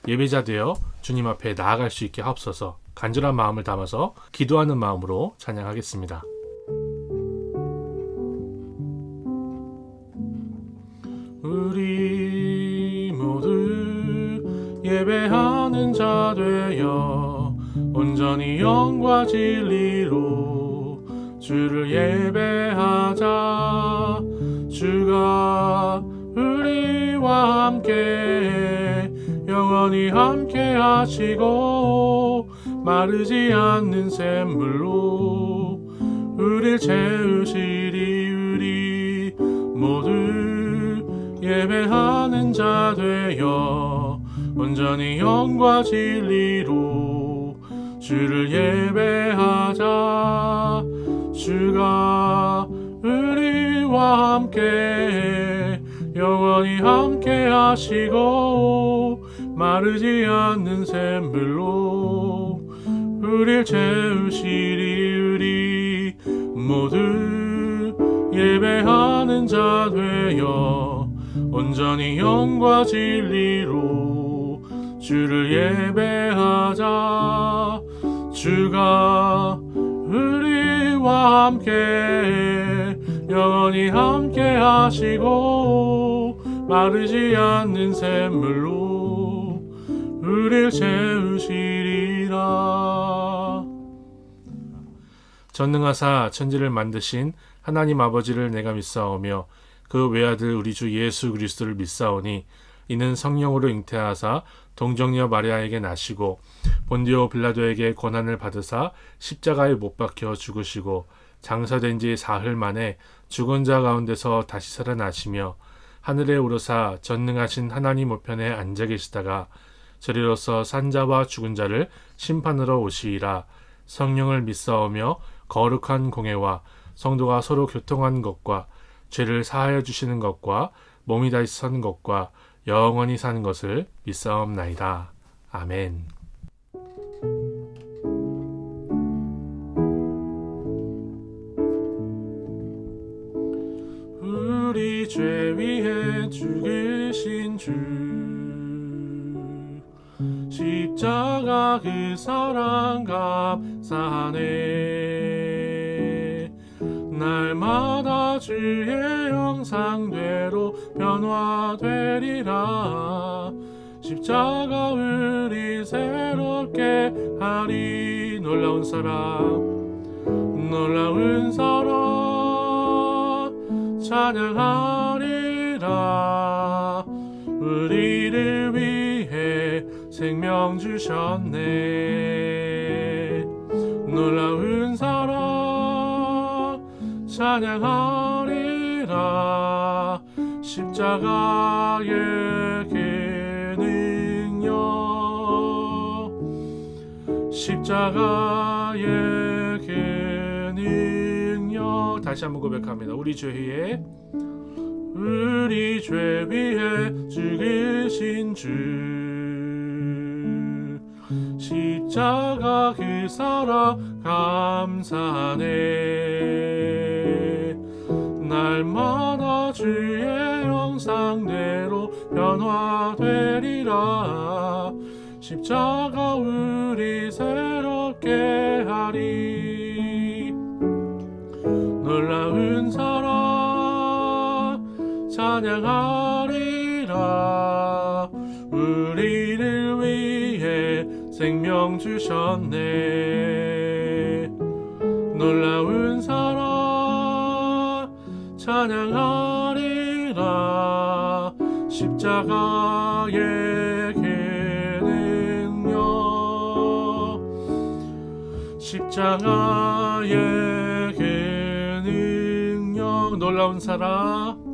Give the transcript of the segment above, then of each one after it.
예배자 되어 주님 앞에 나아갈 수 있게 하옵소서. 간절한 마음을 담아서 기도하는 마음으로 찬양하겠습니다. 우리 모두 예배하는 자 되어 온전히 영과 진리로 주를 예배하자. 주가 우리와 함께 영원히 함께 하시고 마르지 않는 샘물로 우릴 채우시리. 우리 모두 예배하는 자 되어 온전히 영과 진리로 주를 예배하자. 주가 우리와 함께 영원히 함께 하시고 마르지 않는 샘물로 우릴 채우시리. 우리 모두 예배하는 자 되어 온전히 영과 진리로 주를 예배하자. 주가 우리와 함께 영원히 함께 하시고 마르지 않는 샘물로 우릴 채우시리라. 전능하사 천지를 만드신 하나님 아버지를 내가 믿사오며 그 외아들 우리 주 예수 그리스도를 믿사오니 이는 성령으로 잉태하사 동정녀 마리아에게 나시고 본디오 빌라도에게 고난을 받으사 십자가에 못 박혀 죽으시고 장사된 지 사흘 만에 죽은 자 가운데서 다시 살아나시며 하늘에 오르사 전능하신 하나님 우편에 앉아 계시다가 저리로서 산자와 죽은 자를 심판하러 오시리라. 성령을 믿사오며 거룩한 공회와 성도가 서로 교통한 것과 죄를 사하여 주시는 것과 몸이 다시 서는 것과 영원히 사는 것을 믿사옵나이다. 아멘. 우리 죄 위해 죽으신 주 십자가 그 사랑 감사하네. 날마다 주의 형상대로 변화되리라. 십자가 우리 새롭게 하리. 놀라운 사랑 찬양하리라. 우리를 위해 생명 주셨네. 놀라운 사랑 찬양하리라. 십자가의 그 능력 십자가의 그 능력. 다시 한번 고백합니다. 우리 죄 위해 죽으신 주 십자가 그 사랑 감사하네. 날마다 주의 형상대로 변화되리라. 십자가 우리 새롭게 하리. 놀라운 사랑 찬양하리라. 우리를 위해 생명 주셨네. 놀라운 사랑 찬양하리라. 십자가의 그 능력 십자가의 그 능력. 놀라운 사랑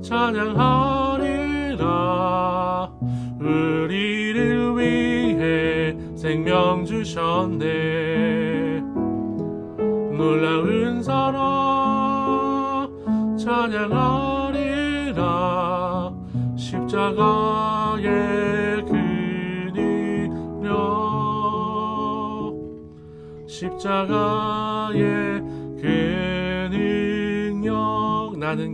찬양하리라. 우리를 위해 생명 주셨네. 놀라운 사랑 찬양하리라. 십자가의 그 능력 십자가의 그 능력. 나는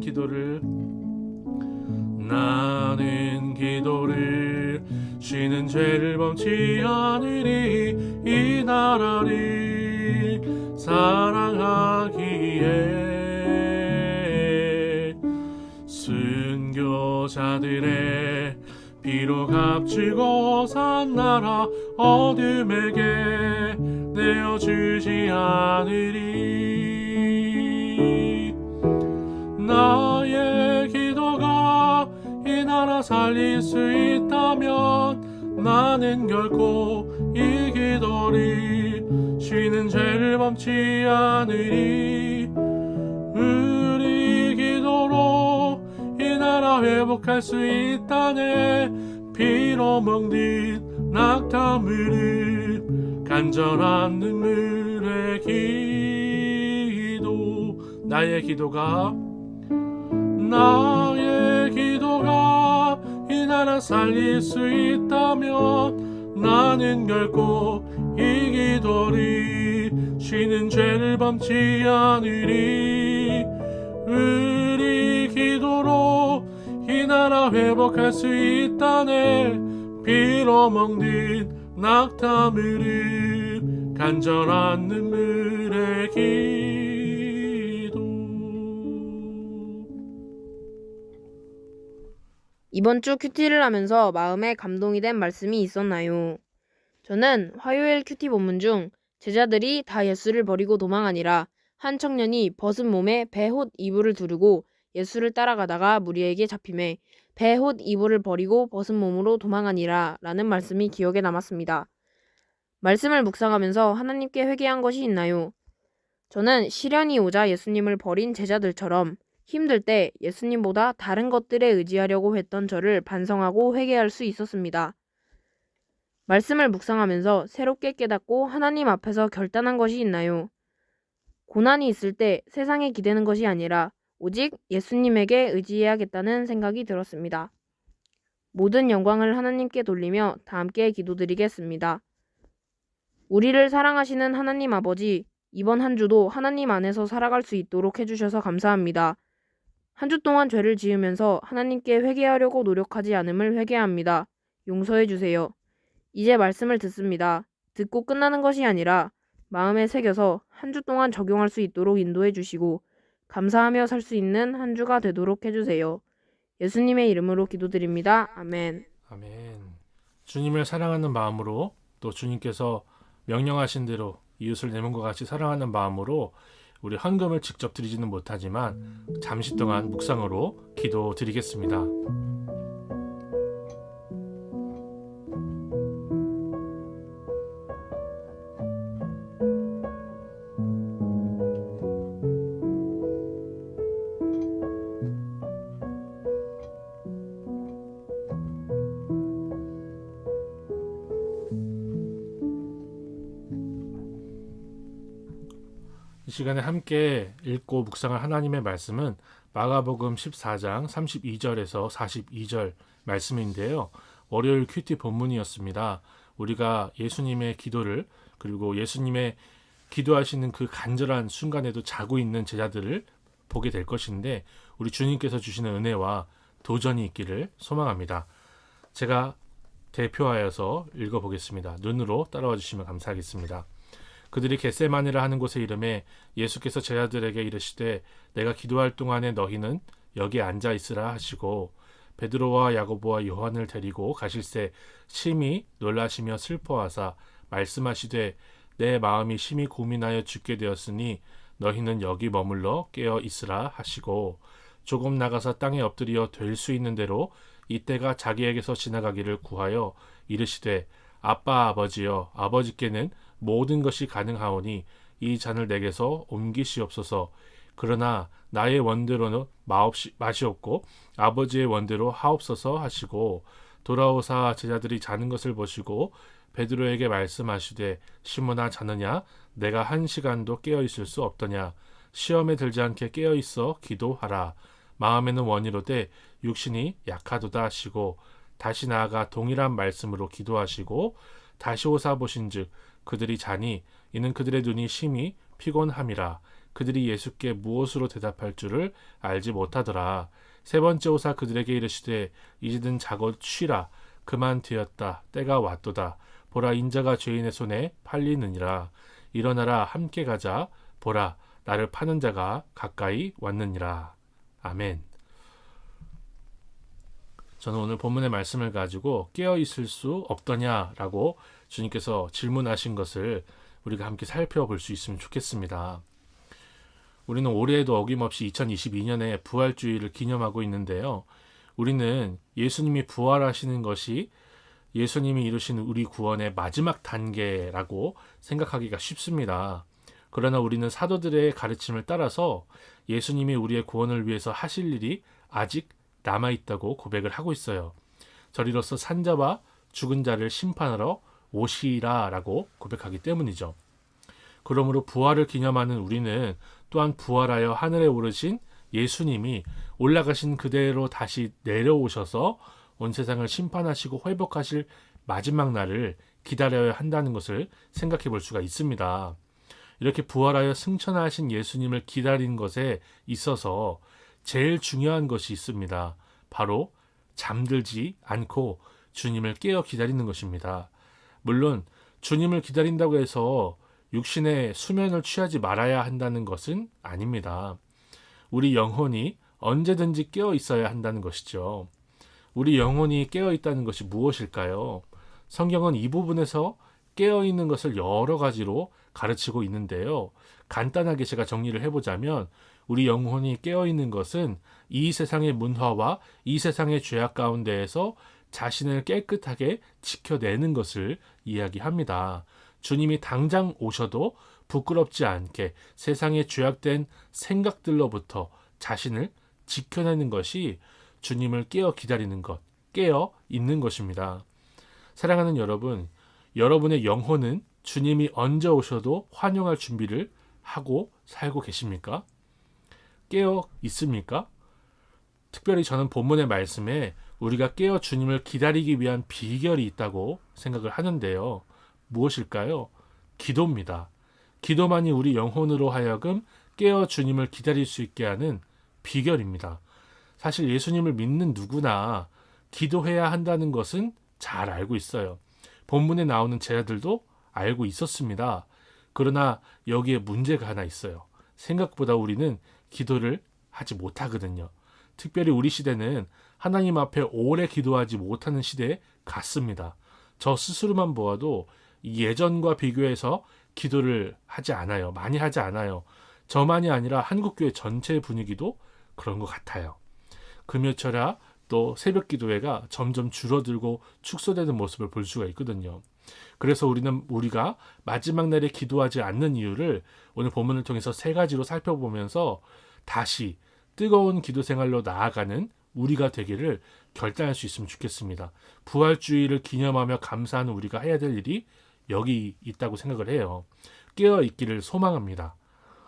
나는 기도를 쉬는 죄를 범치 않으리 이 나라를 사랑하기에 순교자들의 피로 값지고 산 나라 어둠에게 내어주지 않으리. 나의 기도가 이 나라 살릴 수 있다면 나는 결코 이 기도를 쉬는 죄를 범치 않으리. 우리 기도로 이 나라 회복할 수 있다네. 피로 먹는 낙타무릎 간절한 눈물의 기도. 나의 기도가 이 나라 살릴 수 있다면 나는 결코 이 기도를 쉬는 죄를 범치 않으리. 우리 기도로 이 나라 회복할 수 있다네. 피로 먹는 낙타무릎 간절한 눈물의 기도. 이번 주 큐티를 하면서 마음에 감동이 된 말씀이 있었나요? 저는 화요일 큐티 본문 중 제자들이 다 예수를 버리고 도망하니라 한 청년이 벗은 몸에 베옷 이불을 두르고 예수를 따라가다가 무리에게 잡히매 베옷 이불을 버리고 벗은 몸으로 도망하니라 라는 말씀이 기억에 남았습니다. 말씀을 묵상하면서 하나님께 회개한 것이 있나요? 저는 시련이 오자 예수님을 버린 제자들처럼 힘들 때 예수님보다 다른 것들에 의지하려고 했던 저를 반성하고 회개할 수 있었습니다. 말씀을 묵상하면서 새롭게 깨닫고 하나님 앞에서 결단한 것이 있나요? 고난이 있을 때 세상에 기대는 것이 아니라 오직 예수님에게 의지해야겠다는 생각이 들었습니다. 모든 영광을 하나님께 돌리며 다 함께 기도드리겠습니다. 우리를 사랑하시는 하나님 아버지, 이번 한 주도 하나님 안에서 살아갈 수 있도록 해주셔서 감사합니다. 한 주 동안 죄를 지으면서 하나님께 회개하려고 노력하지 않음을 회개합니다. 용서해 주세요. 이제 말씀을 듣습니다. 듣고 끝나는 것이 아니라 마음에 새겨서 한 주 동안 적용할 수 있도록 인도해 주시고 감사하며 살 수 있는 한 주가 되도록 해주세요. 예수님의 이름으로 기도드립니다. 아멘. 아멘. 주님을 사랑하는 마음으로 또 주님께서 명령하신 대로 이웃을 내 몸과 같이 사랑하는 마음으로 우리 헌금을 직접 드리지는 못하지만 잠시 동안 묵상으로 기도드리겠습니다. 이 시간에 함께 읽고 묵상할 하나님의 말씀은 마가복음 14장 32절에서 42절 말씀인데요. 월요일 큐티 본문이었습니다. 우리가 예수님의 기도를 그리고 예수님의 기도하시는 그 간절한 순간에도 자고 있는 제자들을 보게 될 것인데 우리 주님께서 주시는 은혜와 도전이 있기를 소망합니다. 제가 대표하여서 읽어보겠습니다. 눈으로 따라와 주시면 감사하겠습니다. 그들이 겟세마네라 하는 곳에 이르매 예수께서 제자들에게 이르시되 내가 기도할 동안에 너희는 여기 앉아 있으라 하시고 베드로와 야고보와 요한을 데리고 가실새 심히 놀라시며 슬퍼하사 말씀하시되 내 마음이 심히 고민하여 죽게 되었으니 너희는 여기 머물러 깨어 있으라 하시고 조금 나가서 땅에 엎드려 될 수 있는 대로 이때가 자기에게서 지나가기를 구하여 이르시되 아빠 아버지여 아버지께는 모든 것이 가능하오니 이 잔을 내게서 옮기시옵소서. 그러나 나의 원대로는 마시옵고 아버지의 원대로 하옵소서 하시고 돌아오사 제자들이 자는 것을 보시고 베드로에게 말씀하시되 시몬아 자느냐 내가 1시간도 깨어 있을 수 없더냐 시험에 들지 않게 깨어 있어 기도하라. 마음에는 원이로되 육신이 약하도다 하시고 다시 나아가 동일한 말씀으로 기도하시고 다시 오사 보신즉 그들이 자니 이는 그들의 눈이 심히 피곤함이라. 그들이 예수께 무엇으로 대답할 줄을 알지 못하더라. 세 번째 오사 그들에게 이르시되 이제는 자고 쉬라. 그만 되었다. 때가 왔도다. 보라, 인자가 죄인의 손에 팔리느니라. 일어나라, 함께 가자. 보라, 나를 파는 자가 가까이 왔느니라. 아멘. 저는 오늘 본문의 말씀을 가지고 깨어 있을 수 없더냐라고 주님께서 질문하신 것을 우리가 함께 살펴볼 수 있으면 좋겠습니다. 우리는 올해에도 어김없이 2022년에 부활주의를 기념하고 있는데요. 우리는 예수님이 부활하시는 것이 예수님이 이루신 우리 구원의 마지막 단계라고 생각하기가 쉽습니다. 그러나 우리는 사도들의 가르침을 따라서 예수님이 우리의 구원을 위해서 하실 일이 아직 남아있다고 고백을 하고 있어요. 저리로서 산자와 죽은 자를 심판하러 오시리라 라고 고백하기 때문이죠. 그러므로 부활을 기념하는 우리는 또한 부활하여 하늘에 오르신 예수님이 올라가신 그대로 다시 내려오셔서 온 세상을 심판하시고 회복하실 마지막 날을 기다려야 한다는 것을 생각해 볼 수가 있습니다. 이렇게 부활하여 승천하신 예수님을 기다리는 것에 있어서 제일 중요한 것이 있습니다. 바로 잠들지 않고 주님을 깨어 기다리는 것입니다. 물론 주님을 기다린다고 해서 육신의 수면을 취하지 말아야 한다는 것은 아닙니다. 우리 영혼이 언제든지 깨어 있어야 한다는 것이죠. 우리 영혼이 깨어 있다는 것이 무엇일까요? 성경은 이 부분에서 깨어 있는 것을 여러 가지로 가르치고 있는데요. 간단하게 제가 정리를 해보자면 우리 영혼이 깨어 있는 것은 이 세상의 문화와 이 세상의 죄악 가운데에서 자신을 깨끗하게 지켜내는 것을 이야기합니다. 주님이 당장 오셔도 부끄럽지 않게 세상의 죄악된 생각들로부터 자신을 지켜내는 것이 주님을 깨어 기다리는 것, 깨어 있는 것입니다. 사랑하는 여러분, 여러분의 영혼은 주님이 언제 오셔도 환영할 준비를 하고 살고 계십니까? 깨어 있습니까? 특별히 저는 본문의 말씀에 우리가 깨어 주님을 기다리기 위한 비결이 있다고 생각을 하는데요. 무엇일까요? 기도입니다. 기도만이 우리 영혼으로 하여금 깨어 주님을 기다릴 수 있게 하는 비결입니다. 사실 예수님을 믿는 누구나 기도해야 한다는 것은 잘 알고 있어요. 본문에 나오는 제자들도 알고 있었습니다. 그러나 여기에 문제가 하나 있어요. 생각보다 우리는 기도를 하지 못하거든요. 특별히 우리 시대는 하나님 앞에 오래 기도하지 못하는 시대에 갔습니다. 저 스스로만 보아도 예전과 비교해서 기도를 하지 않아요. 많이 하지 않아요. 저만이 아니라 한국교회 전체 분위기도 그런 것 같아요. 금요철야 또 새벽 기도회가 점점 줄어들고 축소되는 모습을 볼 수가 있거든요. 그래서 우리가 마지막 날에 기도하지 않는 이유를 오늘 본문을 통해서 세 가지로 살펴보면서 다시 뜨거운 기도 생활로 나아가는 우리가 되기를 결단할 수 있으면 좋겠습니다. 부활주의를 기념하며 감사하는 우리가 해야 될 일이 여기 있다고 생각을 해요. 깨어 있기를 소망합니다.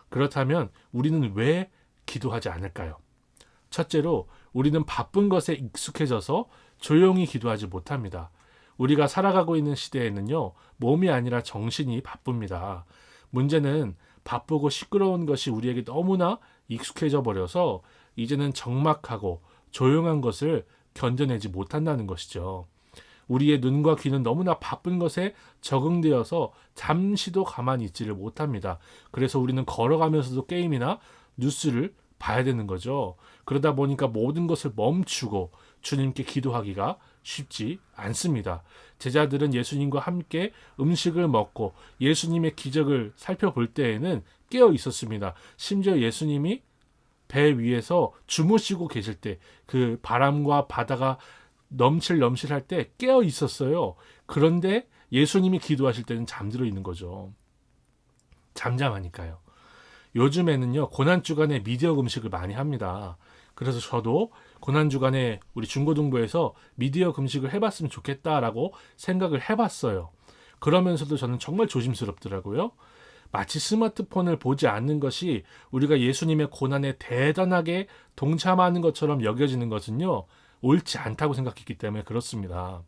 그렇다면 우리는 왜 기도하지 않을까요? 첫째로 우리는 바쁜 것에 익숙해져서 조용히 기도하지 못합니다. 우리가 살아가고 있는 시대에는요, 몸이 아니라 정신이 바쁩니다. 문제는 바쁘고 시끄러운 것이 우리에게 너무나 익숙해져 버려서 이제는 적막하고 조용한 것을 견뎌내지 못한다는 것이죠. 우리의 눈과 귀는 너무나 바쁜 것에 적응되어서 잠시도 가만히 있지를 못합니다. 그래서 우리는 걸어가면서도 게임이나 뉴스를 봐야 되는 거죠. 그러다 보니까 모든 것을 멈추고 주님께 기도하기가 쉽지 않습니다. 제자들은 예수님과 함께 음식을 먹고 예수님의 기적을 살펴볼 때에는 깨어 있었습니다. 심지어 예수님이 배 위에서 주무시고 계실 때 그 바람과 바다가 넘실넘실할 때 깨어 있었어요. 그런데 예수님이 기도하실 때는 잠들어 있는 거죠. 잠잠하니까요. 요즘에는요, 고난주간에 미디어 금식을 많이 합니다. 그래서 저도 고난주간에 우리 중고등부에서 미디어 금식을 해봤으면 좋겠다라고 생각을 해봤어요. 그러면서도 저는 정말 조심스럽더라고요. 마치 스마트폰을 보지 않는 것이 우리가 예수님의 고난에 대단하게 동참하는 것처럼 여겨지는 것은요, 옳지 않다고 생각했기 때문에 그렇습니다.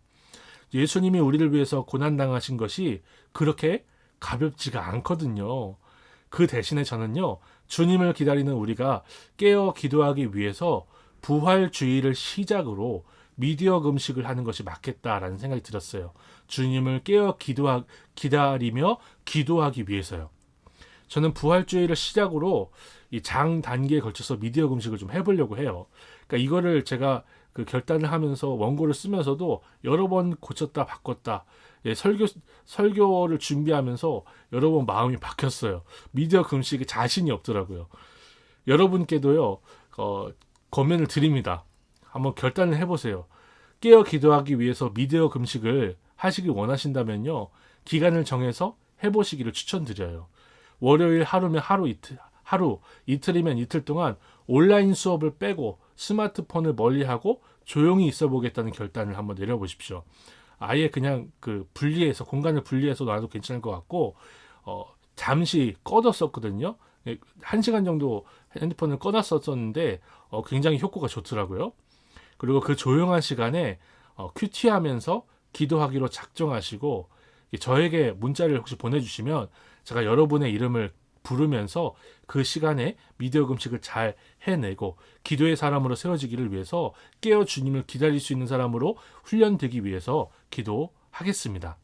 예수님이 우리를 위해서 고난당하신 것이 그렇게 가볍지가 않거든요. 그 대신에 저는요, 주님을 기다리는 우리가 깨어 기도하기 위해서 부활주의를 시작으로 미디어 금식을 하는 것이 맞겠다라는 생각이 들었어요. 주님을 깨어 기다리며 기도하기 위해서요. 저는 부활주의를 시작으로 이 장 단계에 걸쳐서 미디어 금식을 좀 해보려고 해요. 그러니까 이거를 제가 그 결단을 하면서 원고를 쓰면서도 여러 번 고쳤다 바꿨다. 예, 설교를 준비하면서 여러 번 마음이 바뀌었어요. 미디어 금식에 자신이 없더라고요. 여러분께도요, 권면을 드립니다. 한번 결단을 해보세요. 깨어 기도하기 위해서 미디어 금식을 하시길 원하신다면요, 기간을 정해서 해보시기를 추천드려요. 월요일 하루면 하루, 이틀이면 이틀 동안 온라인 수업을 빼고 스마트폰을 멀리하고 조용히 있어 보겠다는 결단을 한번 내려보십시오. 아예 그냥 공간을 분리해서 놔도 괜찮을 것 같고, 잠시 꺼뒀었거든요. 1시간 정도 핸드폰을 꺼놨었는데 굉장히 효과가 좋더라고요. 그리고 그 조용한 시간에 큐티하면서 기도하기로 작정하시고, 저에게 문자를 혹시 보내주시면 제가 여러분의 이름을 부르면서 그 시간에 미디어 금식을 잘 해내고 기도의 사람으로 세워지기를 위해서 깨어 주님을 기다릴 수 있는 사람으로 훈련되기 위해서 기도하겠습니다.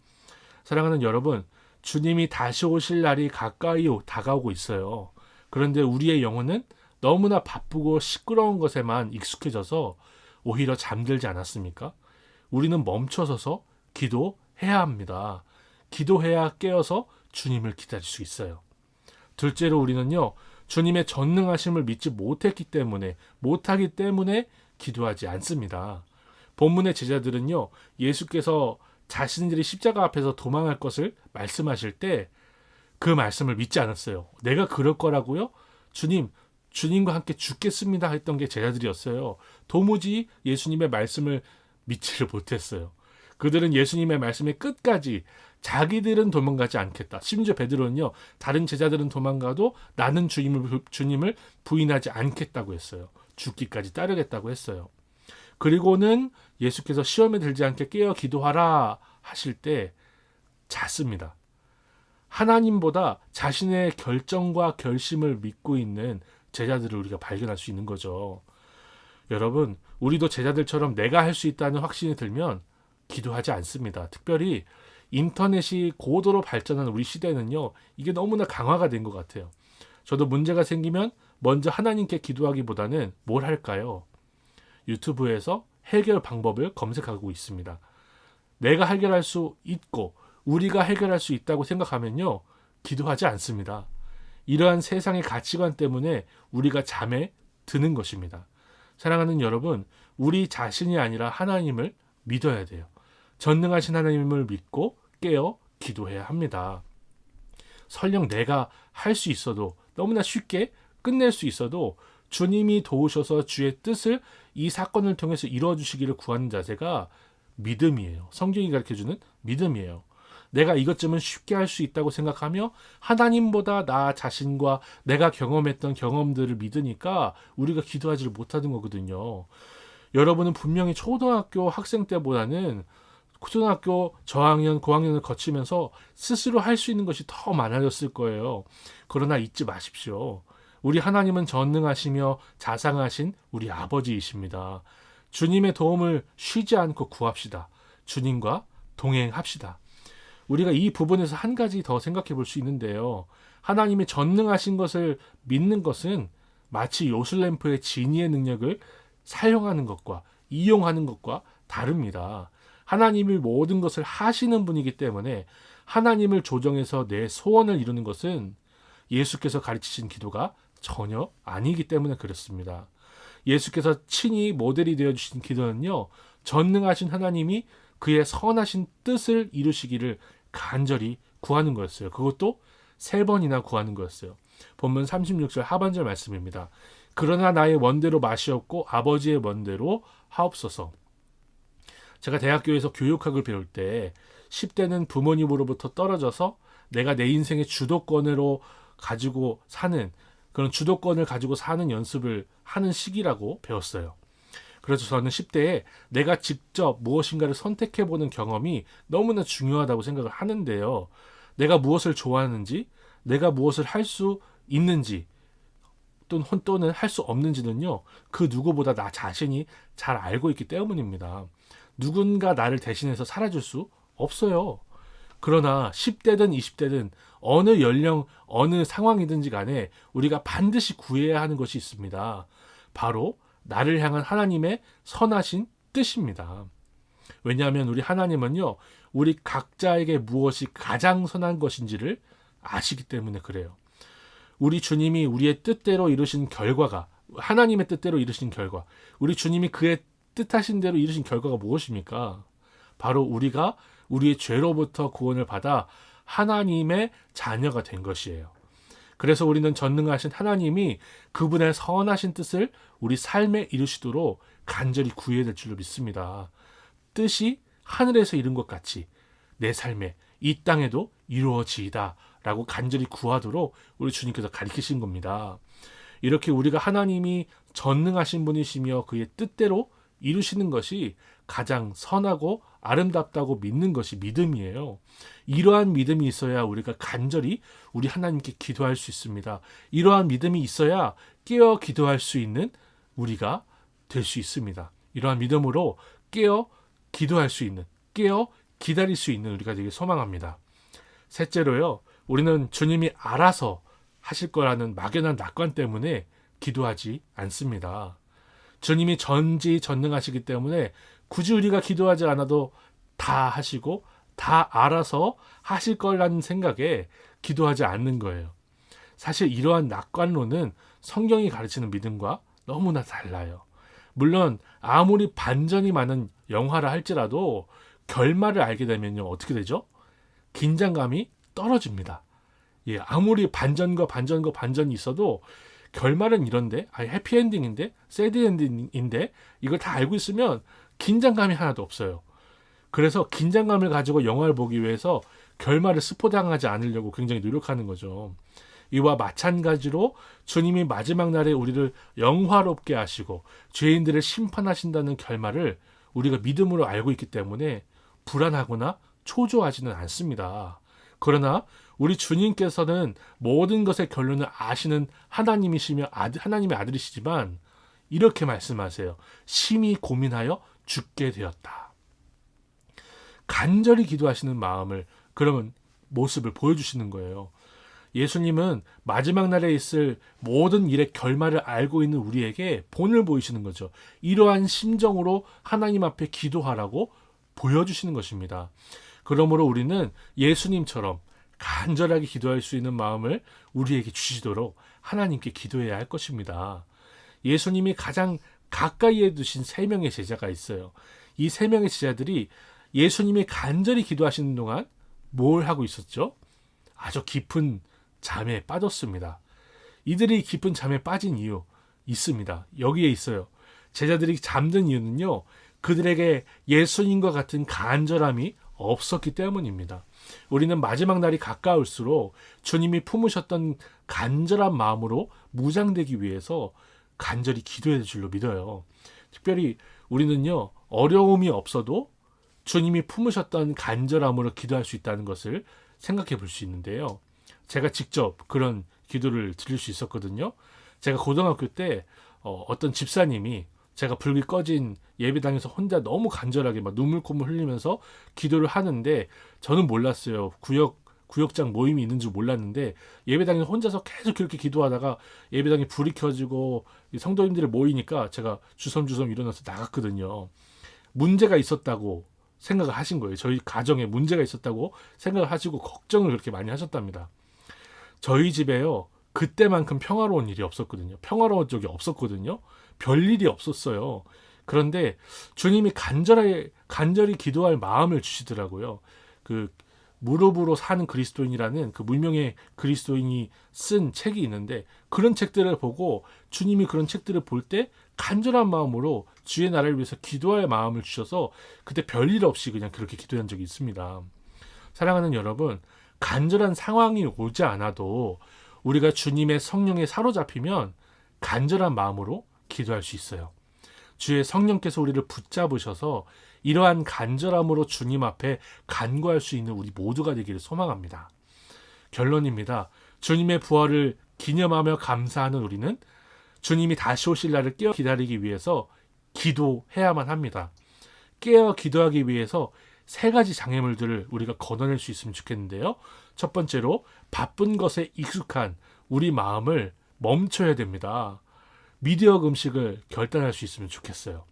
사랑하는 여러분, 주님이 다시 오실 날이 가까이 다가오고 있어요. 그런데 우리의 영혼은 너무나 바쁘고 시끄러운 것에만 익숙해져서 오히려 잠들지 않았습니까? 우리는 멈춰서서 기도해야 합니다. 기도해야 깨어서 주님을 기다릴 수 있어요. 둘째로 우리는요, 주님의 전능하심을 믿지 못하기 때문에 기도하지 않습니다. 본문의 제자들은요, 예수께서 자신들이 십자가 앞에서 도망할 것을 말씀하실 때 그 말씀을 믿지 않았어요. 내가 그럴 거라고요? 주님과 함께 죽겠습니다 했던 게 제자들이었어요. 도무지 예수님의 말씀을 믿지를 못했어요. 그들은 예수님의 말씀의 끝까지 자기들은 도망가지 않겠다. 심지어 베드로는요, 다른 제자들은 도망가도 나는 주님을 부인하지 않겠다고 했어요. 죽기까지 따르겠다고 했어요. 그리고는 예수께서 시험에 들지 않게 깨어 기도하라 하실 때 잤습니다. 하나님보다 자신의 결정과 결심을 믿고 있는 제자들을 우리가 발견할 수 있는 거죠. 여러분, 우리도 제자들처럼 내가 할 수 있다는 확신이 들면 기도하지 않습니다. 특별히 인터넷이 고도로 발전한 우리 시대는요, 이게 너무나 강화가 된 것 같아요. 저도 문제가 생기면 먼저 하나님께 기도하기보다는 뭘 할까요? 유튜브에서 해결 방법을 검색하고 있습니다. 내가 해결할 수 있고 우리가 해결할 수 있다고 생각하면요, 기도하지 않습니다. 이러한 세상의 가치관 때문에 우리가 잠에 드는 것입니다. 사랑하는 여러분, 우리 자신이 아니라 하나님을 믿어야 돼요. 전능하신 하나님을 믿고 깨어 기도해야 합니다. 설령 내가 할 수 있어도, 너무나 쉽게 끝낼 수 있어도 주님이 도우셔서 주의 뜻을 이 사건을 통해서 이루어주시기를 구하는 자세가 믿음이에요. 성경이 가르쳐주는 믿음이에요. 내가 이것쯤은 쉽게 할 수 있다고 생각하며 하나님보다 나 자신과 내가 경험했던 경험들을 믿으니까 우리가 기도하지를 못하는 거거든요. 여러분은 분명히 초등학교 학생 때보다는 초등학교 저학년, 고학년을 거치면서 스스로 할 수 있는 것이 더 많아졌을 거예요. 그러나 잊지 마십시오. 우리 하나님은 전능하시며 자상하신 우리 아버지이십니다. 주님의 도움을 쉬지 않고 구합시다. 주님과 동행합시다. 우리가 이 부분에서 한 가지 더 생각해 볼 수 있는데요. 하나님이 전능하신 것을 믿는 것은 마치 요술램프의 지니의 능력을 사용하는 것과 이용하는 것과 다릅니다. 하나님이 모든 것을 하시는 분이기 때문에 하나님을 조정해서 내 소원을 이루는 것은 예수께서 가르치신 기도가 전혀 아니기 때문에 그렇습니다. 예수께서 친히 모델이 되어주신 기도는요, 전능하신 하나님이 그의 선하신 뜻을 이루시기를 간절히 구하는 거였어요. 그것도 3번이나 구하는 거였어요. 본문 36절 하반절 말씀입니다. 그러나 나의 원대로 마시옵고 아버지의 원대로 하옵소서. 제가 대학교에서 교육학을 배울 때 10대는 부모님으로부터 떨어져서 내가 내 인생의 주도권을 가지고 사는 연습을 하는 시기라고 배웠어요. 그래서 저는 10대에 내가 직접 무엇인가를 선택해보는 경험이 너무나 중요하다고 생각을 하는데요. 내가 무엇을 좋아하는지, 내가 무엇을 할 수 있는지 또는 할 수 없는지는요, 그 누구보다 나 자신이 잘 알고 있기 때문입니다. 누군가 나를 대신해서 살아줄 수 없어요. 그러나 10대든 20대든 어느 연령, 어느 상황이든지 간에 우리가 반드시 구해야 하는 것이 있습니다. 바로 나를 향한 하나님의 선하신 뜻입니다. 왜냐하면 우리 하나님은요, 우리 각자에게 무엇이 가장 선한 것인지를 아시기 때문에 그래요. 우리 주님이 우리의 뜻대로 이루신 결과가, 하나님의 뜻대로 이루신 결과, 우리 주님이 그의 뜻하신 대로 이루신 결과가 무엇입니까? 바로 우리가 우리의 죄로부터 구원을 받아 하나님의 자녀가 된 것이에요. 그래서 우리는 전능하신 하나님이 그분의 선하신 뜻을 우리 삶에 이루시도록 간절히 구해야 될 줄로 믿습니다. 뜻이 하늘에서 이룬 것 같이 내 삶에 이 땅에도 이루어지이다 라고 간절히 구하도록 우리 주님께서 가르치신 겁니다. 이렇게 우리가 하나님이 전능하신 분이시며 그의 뜻대로 이루시는 것이 가장 선하고 아름답다고 믿는 것이 믿음이에요. 이러한 믿음이 있어야 우리가 간절히 우리 하나님께 기도할 수 있습니다. 이러한 믿음이 있어야 깨어 기도할 수 있는 우리가 될 수 있습니다. 이러한 믿음으로 깨어 기도할 수 있는, 깨어 기다릴 수 있는 우리가 되길 소망합니다. 셋째로요, 우리는 주님이 알아서 하실 거라는 막연한 낙관 때문에 기도하지 않습니다. 주님이 전지전능하시기 때문에 굳이 우리가 기도하지 않아도 다 하시고 다 알아서 하실 거라는 생각에 기도하지 않는 거예요. 사실 이러한 낙관론은 성경이 가르치는 믿음과 너무나 달라요. 물론 아무리 반전이 많은 영화라 할지라도 결말을 알게 되면요, 어떻게 되죠? 긴장감이 떨어집니다. 예, 아무리 반전이 있어도 결말은 이런데, 해피엔딩인데, 새드엔딩인데, 이걸 다 알고 있으면 긴장감이 하나도 없어요. 그래서 긴장감을 가지고 영화를 보기 위해서 결말을 스포당하지 않으려고 굉장히 노력하는 거죠. 이와 마찬가지로 주님이 마지막 날에 우리를 영화롭게 하시고 죄인들을 심판하신다는 결말을 우리가 믿음으로 알고 있기 때문에 불안하거나 초조하지는 않습니다. 그러나 우리 주님께서는 모든 것의 결론을 아시는 하나님이시며 하나님의 아들이시지만 이렇게 말씀하세요. 심히 고민하여 죽게 되었다. 간절히 기도하시는 마음을, 그러면 모습을 보여주시는 거예요. 예수님은 마지막 날에 있을 모든 일의 결말을 알고 있는 우리에게 본을 보이시는 거죠. 이러한 심정으로 하나님 앞에 기도하라고 보여주시는 것입니다. 그러므로 우리는 예수님처럼 간절하게 기도할 수 있는 마음을 우리에게 주시도록 하나님께 기도해야 할 것입니다. 예수님이 가장 가까이에 두신 3명의 제자가 있어요. 이 3명의 제자들이 예수님이 간절히 기도하시는 동안 뭘 하고 있었죠? 아주 깊은 잠에 빠졌습니다. 이들이 깊은 잠에 빠진 이유 있습니다. 여기에 있어요. 제자들이 잠든 이유는요, 그들에게 예수님과 같은 간절함이 없었기 때문입니다. 우리는 마지막 날이 가까울수록 주님이 품으셨던 간절한 마음으로 무장되기 위해서 간절히 기도해야 될 줄로 믿어요. 특별히 우리는요, 어려움이 없어도 주님이 품으셨던 간절함으로 기도할 수 있다는 것을 생각해 볼 수 있는데요. 제가 직접 그런 기도를 드릴 수 있었거든요. 제가 고등학교 때 어떤 집사님이 제가 불이 꺼진 예배당에서 혼자 너무 간절하게 막 눈물 콧물 흘리면서 기도를 하는데 저는 몰랐어요. 구역장 모임이 있는 줄 몰랐는데 예배당에서 혼자서 계속 그렇게 기도하다가 예배당에 불이 켜지고 성도님들이 모이니까 제가 주섬주섬 일어나서 나갔거든요. 문제가 있었다고 생각을 하신 거예요. 저희 가정에 문제가 있었다고 생각을 하시고 걱정을 그렇게 많이 하셨답니다. 저희 집에요, 그때만큼 평화로운 일이 없었거든요. 평화로운 적이 없었거든요. 별일이 없었어요. 그런데 주님이 간절히 기도할 마음을 주시더라고요. 그 무릎으로 사는 그리스도인이라는 그 무명의 그리스도인이 쓴 책이 있는데, 그런 책들을 보고 주님이 그런 책들을 볼 때 간절한 마음으로 주의 나라를 위해서 기도할 마음을 주셔서 그때 별일 없이 그냥 그렇게 기도한 적이 있습니다. 사랑하는 여러분, 간절한 상황이 오지 않아도 우리가 주님의 성령에 사로잡히면 간절한 마음으로 기도할 수 있어요. 주의 성령께서 우리를 붙잡으셔서 이러한 간절함으로 주님 앞에 간구할 수 있는 우리 모두가 되기를 소망합니다. 결론입니다. 주님의 부활을 기념하며 감사하는 우리는 주님이 다시 오실 날을 깨어 기다리기 위해서 기도해야만 합니다. 깨어 기도하기 위해서 세 가지 장애물들을 우리가 걷어낼 수 있으면 좋겠는데요. 첫 번째로 바쁜 것에 익숙한 우리 마음을 멈춰야 됩니다. 미디어 음식을 결단할 수 있으면 좋겠어요.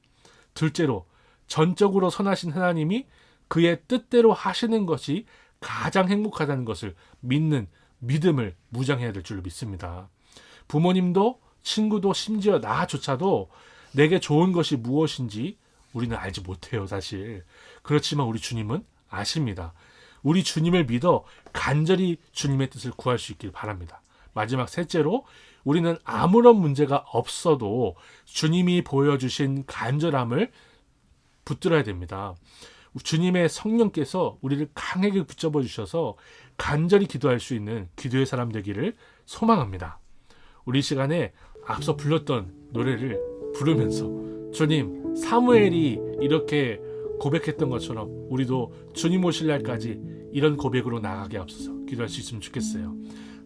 둘째로 전적으로 선하신 하나님이 그의 뜻대로 하시는 것이 가장 행복하다는 것을 믿는 믿음을 무장해야 될 줄로 믿습니다. 부모님도 친구도 심지어 나조차도 내게 좋은 것이 무엇인지 우리는 알지 못해요, 사실. 그렇지만 우리 주님은 아십니다. 우리 주님을 믿어 간절히 주님의 뜻을 구할 수 있길 바랍니다. 마지막 셋째로 우리는 아무런 문제가 없어도 주님이 보여주신 간절함을 붙들어야 됩니다. 주님의 성령께서 우리를 강하게 붙잡아 주셔서 간절히 기도할 수 있는 기도의 사람 되기를 소망합니다. 우리 시간에 앞서 불렀던 노래를 부르면서 주님, 사무엘이 이렇게 고백했던 것처럼 우리도 주님 오실 날까지 이런 고백으로 나아가게 앞서서 기도할 수 있으면 좋겠어요.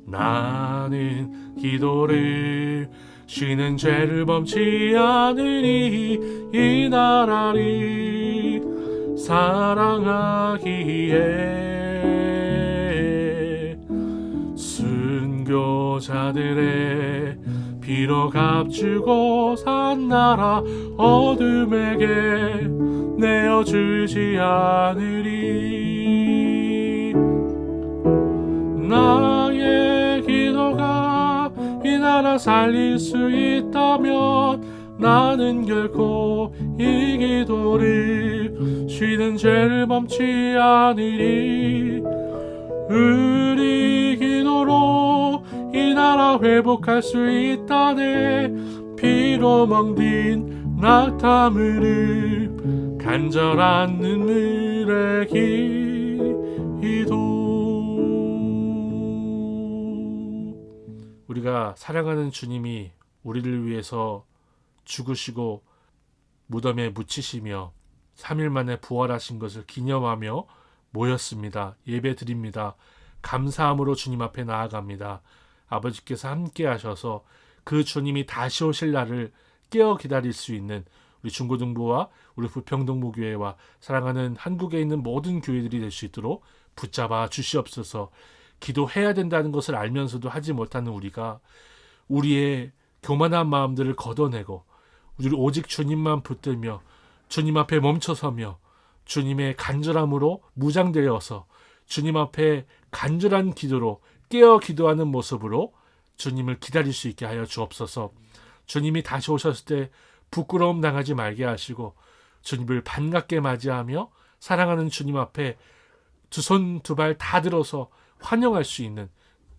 나는 기도를 쉬는 죄를 범치 않으니 이 나라를 사랑하기에 순교자들의 피로 값주고 산 나라 어둠에게 내어주지 않으리. 나의 기도가 이 나라 살릴 수 있다면 나는 결코 이 기도를 쉬는 죄를 범치 않으리. 우리 기도로 이 나라 회복할 수 있다네. 피로 멍든 낙타무릎 간절한 눈물의 기도. 우리가 사랑하는 주님이 우리를 위해서 죽으시고 무덤에 묻히시며 3일 만에 부활하신 것을 기념하며 모였습니다. 예배 드립니다. 감사함으로 주님 앞에 나아갑니다. 아버지께서 함께 하셔서 그 주님이 다시 오실 날을 깨어 기다릴 수 있는 우리 중고등부와 우리 부평동부교회와 사랑하는 한국에 있는 모든 교회들이 될 수 있도록 붙잡아 주시옵소서. 기도해야 된다는 것을 알면서도 하지 못하는 우리가 우리의 교만한 마음들을 걷어내고 우리 오직 주님만 붙들며 주님 앞에 멈춰서며 주님의 간절함으로 무장되어서 주님 앞에 간절한 기도로 깨어 기도하는 모습으로 주님을 기다릴 수 있게 하여 주옵소서. 주님이 다시 오셨을 때 부끄러움 당하지 말게 하시고 주님을 반갑게 맞이하며 사랑하는 주님 앞에 두 손 두 발 다 들어서 환영할 수 있는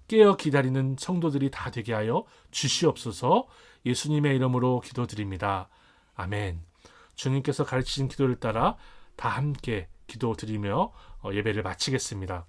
깨어 기다리는 성도들이 다 되게 하여 주시옵소서. 예수님의 이름으로 기도드립니다. 아멘. 주님께서 가르치신 기도를 따라 다 함께 기도드리며 예배를 마치겠습니다.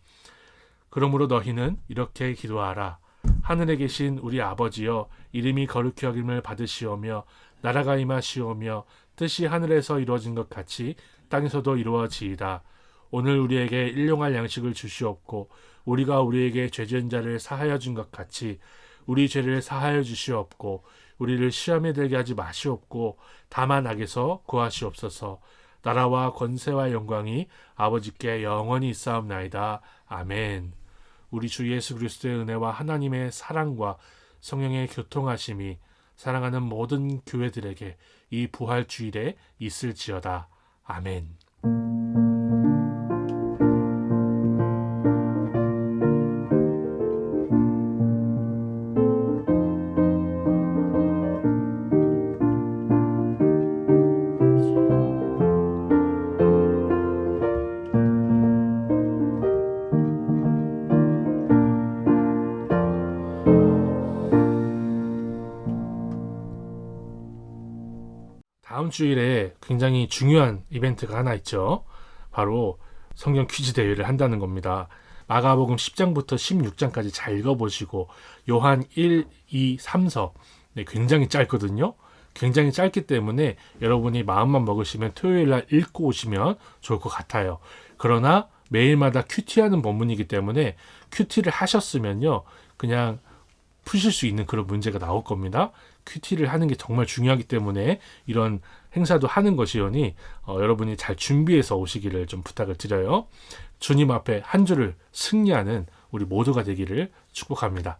그러므로 너희는 이렇게 기도하라. 하늘에 계신 우리 아버지여, 이름이 거룩히 여김을 받으시오며 나라가 임하시오며 뜻이 하늘에서 이루어진 것 같이 땅에서도 이루어지이다. 오늘 우리에게 일용할 양식을 주시옵고 우리가 우리에게 죄지은 자를 사하여 준 것 같이 우리 죄를 사하여 주시옵고 우리를 시험에 들게 하지 마시옵고 다만 악에서 구하시옵소서. 나라와 권세와 영광이 아버지께 영원히 있사옵나이다. 아멘. 우리 주 예수 그리스도의 은혜와 하나님의 사랑과 성령의 교통하심이 사랑하는 모든 교회들에게 이 부활 주일에 있을지어다. 아멘. 다음 주일에 굉장히 중요한 이벤트가 하나 있죠. 바로 성경 퀴즈 대회를 한다는 겁니다. 마가복음 10장부터 16장까지 잘 읽어보시고 요한 1, 2, 3서 굉장히 짧거든요. 굉장히 짧기 때문에 여러분이 마음만 먹으시면 토요일날 읽고 오시면 좋을 것 같아요. 그러나 매일마다 큐티하는 본문이기 때문에 큐티를 하셨으면요 그냥 푸실 수 있는 그런 문제가 나올 겁니다. 큐티를 하는 게 정말 중요하기 때문에 이런 행사도 하는 것이오니 여러분이 잘 준비해서 오시기를 좀 부탁을 드려요. 주님 앞에 한 주를 승리하는 우리 모두가 되기를 축복합니다.